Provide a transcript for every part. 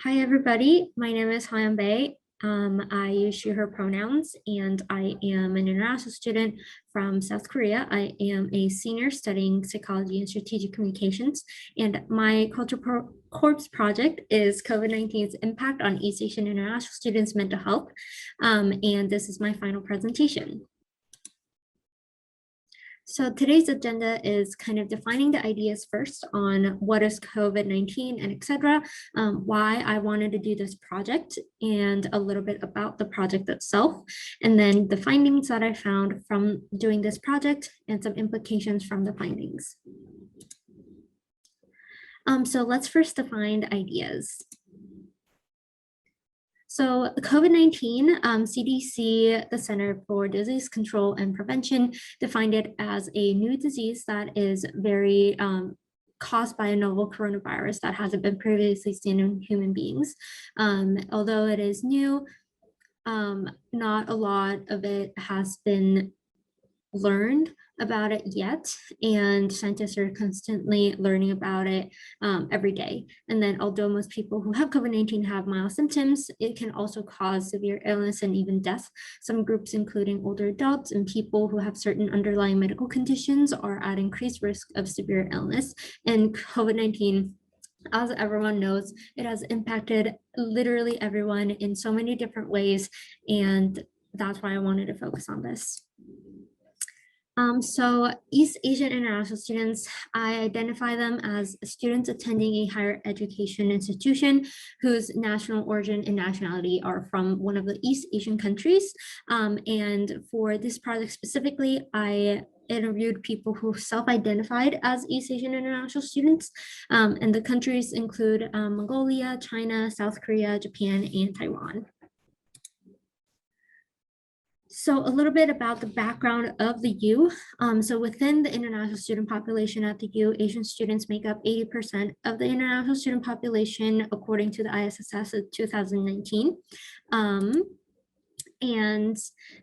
Hi, everybody. My name is Hyun Bae. I use she, her pronouns, and I am an international student from South Korea. I am a senior studying psychology and strategic communications, and my Corps project is COVID-19's impact on East Asian international students' mental health. And this is my final presentation. So today's agenda is kind of defining the ideas first on what is COVID-19 and etc., why I wanted to do this project and a little bit about the project itself, and then the findings that I found from doing this project and some implications from the findings. So let's first define ideas. So COVID-19, CDC, the Center for Disease Control and Prevention, defined it as a new disease that is very caused by a novel coronavirus that hasn't been previously seen in human beings. Although it is new, not a lot of it has been learned about it yet, and scientists are constantly learning about it every day. And then although most people who have COVID-19 have mild symptoms, it can also cause severe illness and even death. Some groups, including older adults and people who have certain underlying medical conditions, are at increased risk of severe illness. And COVID-19, as everyone knows, it has impacted literally everyone in so many different ways, and that's why I wanted to focus on this. So East Asian international students, I identify them as students attending a higher education institution whose national origin and nationality are from one of the East Asian countries. And for this project specifically, I interviewed people who self-identified as East Asian international students. And the countries include Mongolia, China, South Korea, Japan, and Taiwan. So a little bit about the background of the U. So within the international student population at the U, Asian students make up 80% of the international student population, according to the ISSS of 2019. And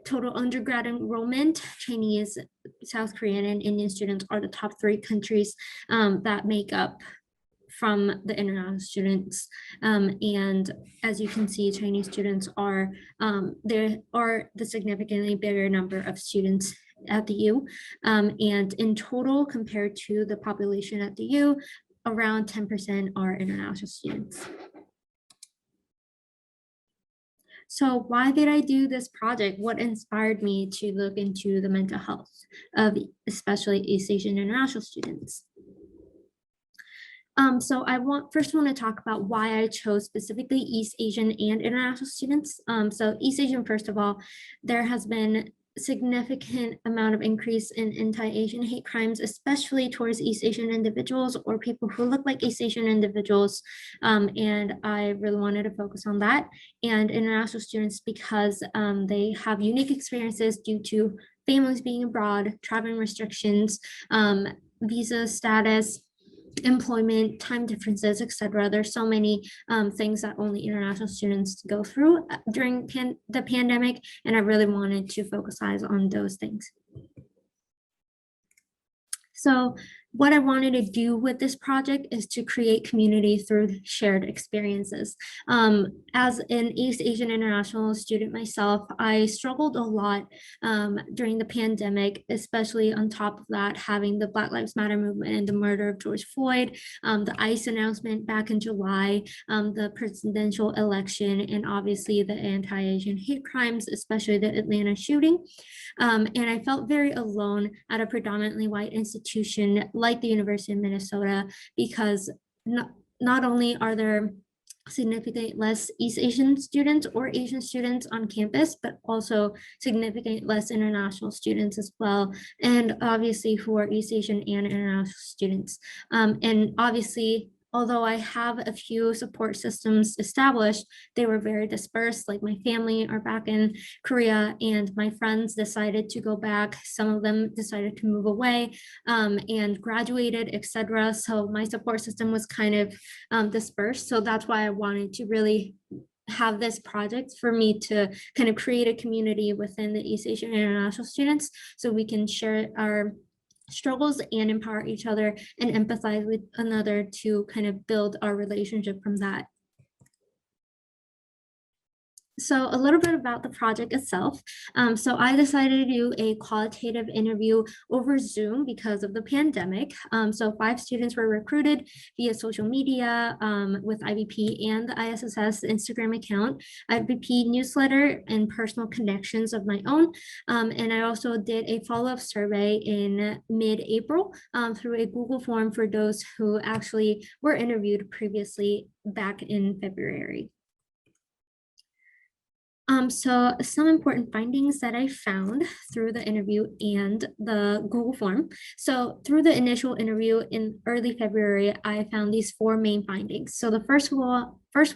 total undergrad enrollment, Chinese, South Korean, and Indian students are the top 3 countries that make up from the international students. And as you can see, Chinese students are, there are the significantly bigger number of students at the U. And in total, compared to the population at the U, around 10% are international students. So why did I do this project? What inspired me to look into the mental health of especially East Asian international students? So I first want to talk about why I chose specifically East Asian and international students. So East Asian, first of all, there has been significant amount of increase in anti-Asian hate crimes, especially towards East Asian individuals or people who look like East Asian individuals. And I really wanted to focus on that. And international students, because they have unique experiences due to families being abroad, traveling restrictions, visa status, employment, time differences, etc. There's so many things that only international students go through during the pandemic, and I really wanted to focus on those things. So what I wanted to do with this project is to create community through shared experiences. As an East Asian international student myself, I struggled a lot during the pandemic, especially on top of that, having the Black Lives Matter movement and the murder of George Floyd, the ICE announcement back in July, the presidential election, and obviously the anti-Asian hate crimes, especially the Atlanta shooting. And I felt very alone at a predominantly white institution like the University of Minnesota, because not only are there significantly less East Asian students or Asian students on campus, but also significantly less international students as well. And obviously who are East Asian and international students. And obviously, although I have a few support systems established, they were very dispersed. Like my family are back in Korea and my friends decided to go back. Some of them decided to move away and graduated, etc. So my support system was kind of dispersed. So that's why I wanted to really have this project for me to kind of create a community within the East Asian international students so we can share our struggles and empower each other and empathize with another to kind of build our relationship from that. So a little bit about the project itself. So I decided to do a qualitative interview over Zoom because of the pandemic. So 5 students were recruited via social media with IVP and the ISSS Instagram account, IVP newsletter, and personal connections of my own. And I also did a follow-up survey in mid-April through a Google form for those who actually were interviewed previously back in February. So some important findings that I found through the interview and the Google form. So through the initial interview in early February, I found these 4 main findings. So the first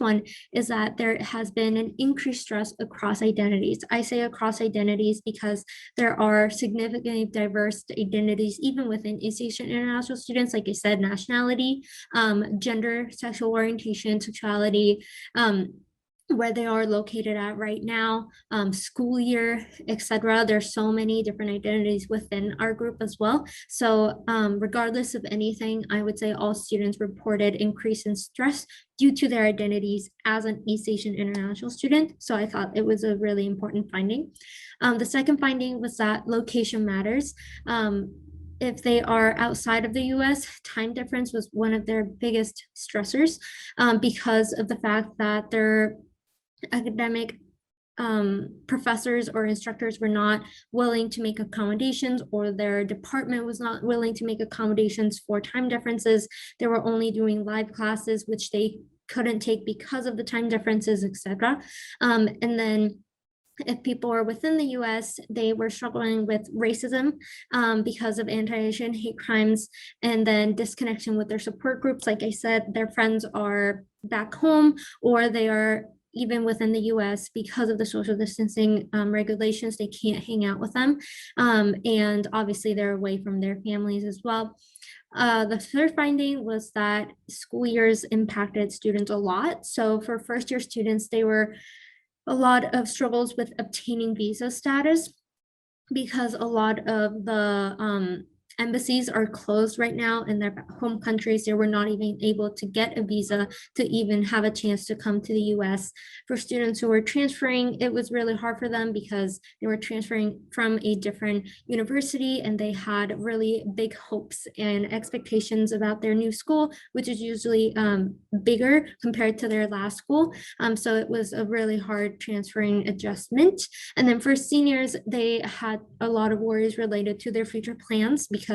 one is that there has been an increased stress across identities. I say across identities because there are significantly diverse identities, even within East Asian international students, like I said, nationality, gender, sexual orientation, sexuality, where they are located at right now, school year, etc. There's so many different identities within our group as well. So regardless of anything, I would say all students reported increase in stress due to their identities as an East Asian international student. So I thought it was a really important finding. The second finding was that location matters. If they are outside of the US, time difference was one of their biggest stressors because of the fact that their academic professors or instructors were not willing to make accommodations, or their department was not willing to make accommodations for time differences. They were only doing live classes, which they couldn't take because of the time differences, etc. And then if people were within the US, they were struggling with racism because of anti-Asian hate crimes, and then disconnection with their support groups. Like I said, their friends are back home, or they are even within the US because of the social distancing regulations, they can't hang out with them. And obviously they're away from their families as well. The third finding was that school years impacted students a lot. So for first year students, they were a lot of struggles with obtaining visa status because a lot of the embassies are closed right now in their home countries. They were not even able to get a visa to even have a chance to come to the US. For students who were transferring, it was really hard for them because they were transferring from a different university and they had really big hopes and expectations about their new school, which is usually bigger compared to their last school. So it was a really hard transferring adjustment. And then for seniors, they had a lot of worries related to their future plans because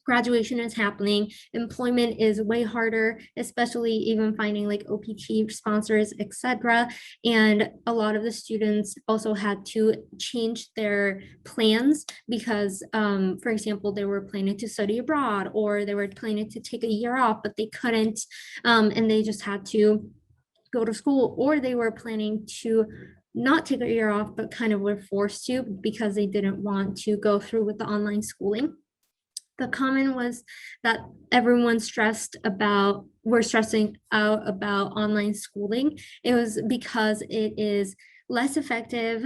graduation is happening, employment is way harder, especially even finding like OPT sponsors, etc. And a lot of the students also had to change their plans because, for example, they were planning to study abroad or they were planning to take a year off, but they couldn't, and they just had to go to school, or they were planning to not take a year off, but kind of were forced to because they didn't want to go through with the online schooling. The common was that everyone were stressing out about online schooling. It was because it is less effective.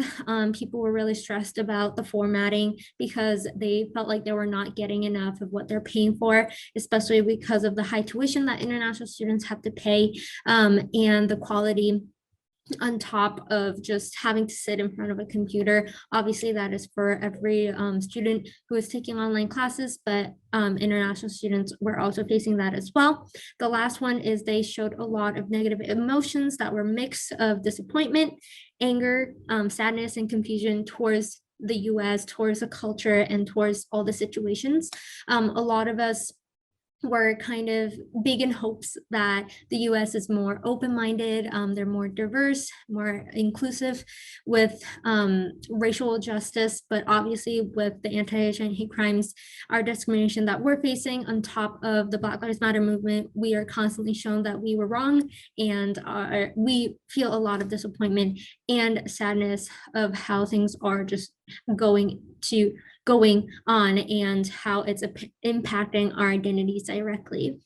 People were really stressed about the formatting because they felt like they were not getting enough of what they're paying for, especially because of the high tuition that international students have to pay, and the quality on top of just having to sit in front of a computer. Obviously, that is for every student who is taking online classes, but international students were also facing that as well. The last one is they showed a lot of negative emotions that were mix of disappointment, anger, sadness, and confusion towards the US, towards the culture, and towards all the situations. A lot of us were kind of big in hopes that the US is more open-minded, they're more diverse, more inclusive with racial justice, but obviously with the anti-Asian hate crimes, our discrimination that we're facing on top of the Black Lives Matter movement, we are constantly shown that we were wrong, and we feel a lot of disappointment and sadness of how things are just going on and how it's impacting our identities directly.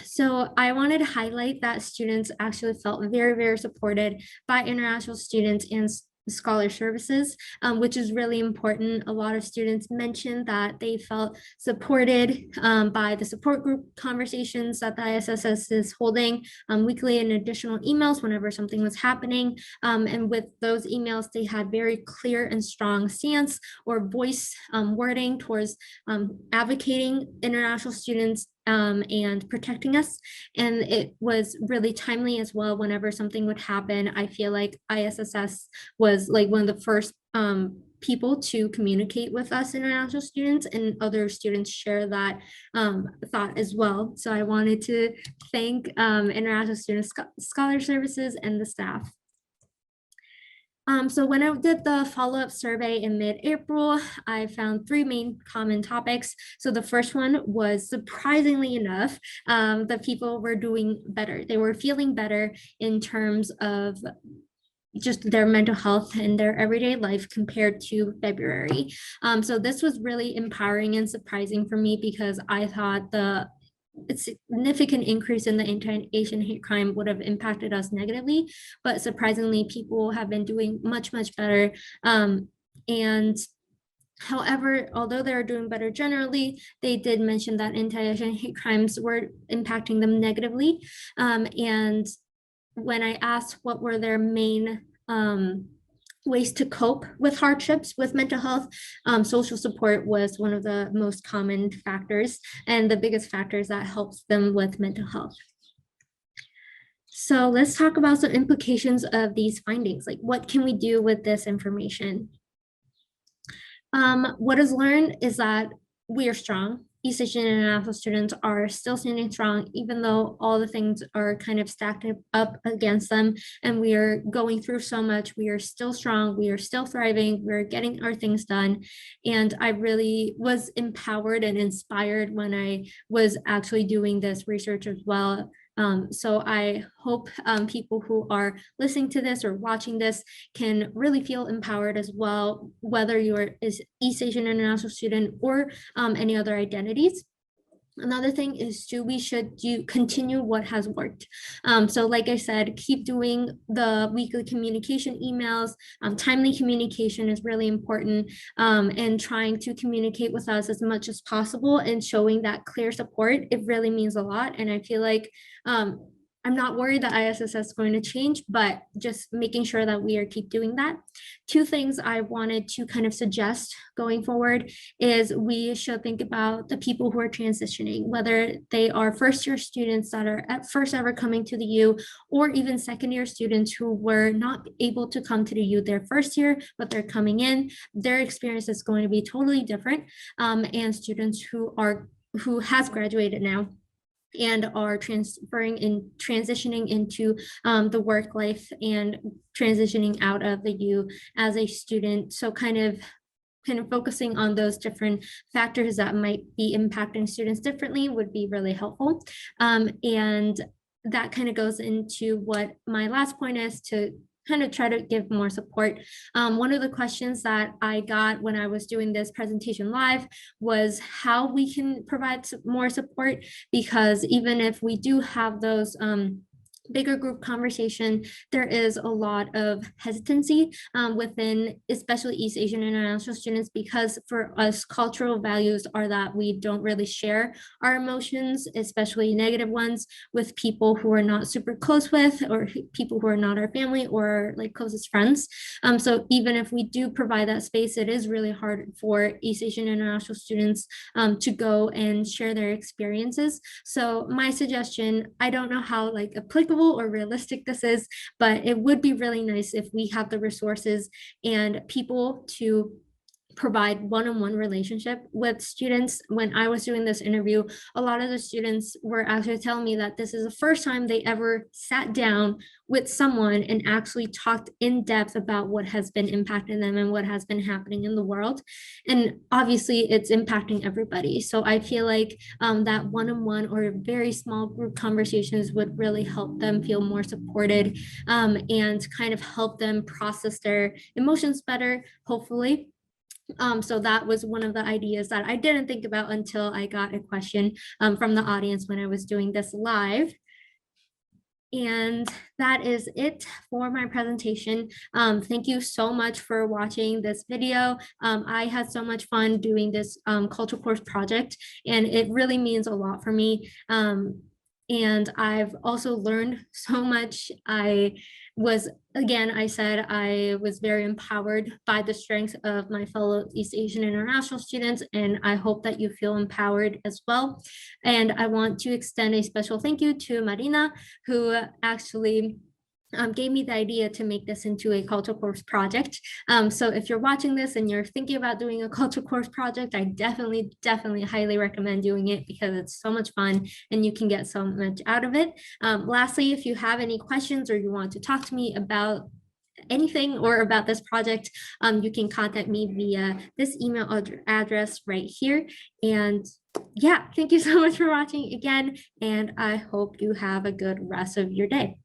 So I wanted to highlight that students actually felt very, very supported by international students and scholar services, which is really important. A lot of students mentioned that they felt supported by the support group conversations that the ISSS is holding weekly, and additional emails whenever something was happening. And with those emails, they had very clear and strong stance or voice wording towards advocating international students and protecting us. And it was really timely as well. Whenever something would happen, I feel like ISSS was like one of the first people to communicate with us international students, and other students share that thought as well. So I wanted to thank International Student Scholar Services and the staff. So when I did the follow-up survey in mid-April, I found 3 main common topics. So the first one was, surprisingly enough, the people were doing better. They were feeling better in terms of just their mental health and their everyday life compared to February. So this was really empowering and surprising for me, because I thought the significant increase in the anti-Asian hate crime would have impacted us negatively, but surprisingly, people have been doing much, much better. And however, although they're doing better generally, they did mention that anti-Asian hate crimes were impacting them negatively. And when I asked what were their main ways to cope with hardships with mental health, social support was one of the most common factors and the biggest factors that helps them with mental health. So let's talk about some implications of these findings. Like, what can we do with this information? What is learned is that we are strong. East Asian International students are still standing strong, even though all the things are kind of stacked up against them, and we are going through so much. We are still strong. We are still thriving. We're getting our things done. And I really was empowered and inspired when I was actually doing this research as well. So I hope people who are listening to this or watching this can really feel empowered as well, whether you're an East Asian International student or any other identities. Another thing is we should continue what has worked. So like I said, keep doing the weekly communication emails. Timely communication is really important, and trying to communicate with us as much as possible and showing that clear support. It really means a lot. And I feel like I'm not worried that ISSS is going to change, but just making sure that we are keep doing that. 2 things I wanted to kind of suggest going forward is we should think about the people who are transitioning, whether they are first-year students that are at first ever coming to the U, or even second-year students who were not able to come to the U their first year, but they're coming in. Their experience is going to be totally different, and students who has graduated now and are transferring and transitioning into the work life and transitioning out of the U as a student. So kind of focusing on those different factors that might be impacting students differently would be really helpful. And that kind of goes into what my last point is, to kind of try to give more support. One of the questions that I got when I was doing this presentation live was how we can provide more support, because even if we do have those bigger group conversation, there is a lot of hesitancy within especially East Asian International students, because for us, cultural values are that we don't really share our emotions, especially negative ones, with people who are not super close with, or people who are not our family or like closest friends. So even if we do provide that space, it is really hard for East Asian International students to go and share their experiences. So my suggestion, I don't know how like applicable or realistic this is, but it would be really nice if we have the resources and people to provide one-on-one relationship with students. When I was doing this interview, a lot of the students were actually telling me that this is the first time they ever sat down with someone and actually talked in depth about what has been impacting them and what has been happening in the world. And obviously it's impacting everybody. So I feel like that one-on-one or very small group conversations would really help them feel more supported, and kind of help them process their emotions better, hopefully. So that was one of the ideas that I didn't think about until I got a question from the audience when I was doing this live. And that is it for my presentation. Thank you so much for watching this video. I had so much fun doing this culture course project, and it really means a lot for me. And I've also learned so much. Again, I said I was very empowered by the strength of my fellow East Asian International students, and I hope that you feel empowered as well. And I want to extend a special thank you to Marina, who actually gave me the idea to make this into a culture course project. So if you're watching this and you're thinking about doing a culture course project, I definitely highly recommend doing it because it's so much fun and you can get so much out of it. Lastly, if you have any questions or you want to talk to me about anything or about this project, you can contact me via this email address right here. And yeah, thank you so much for watching again, and I hope you have a good rest of your day.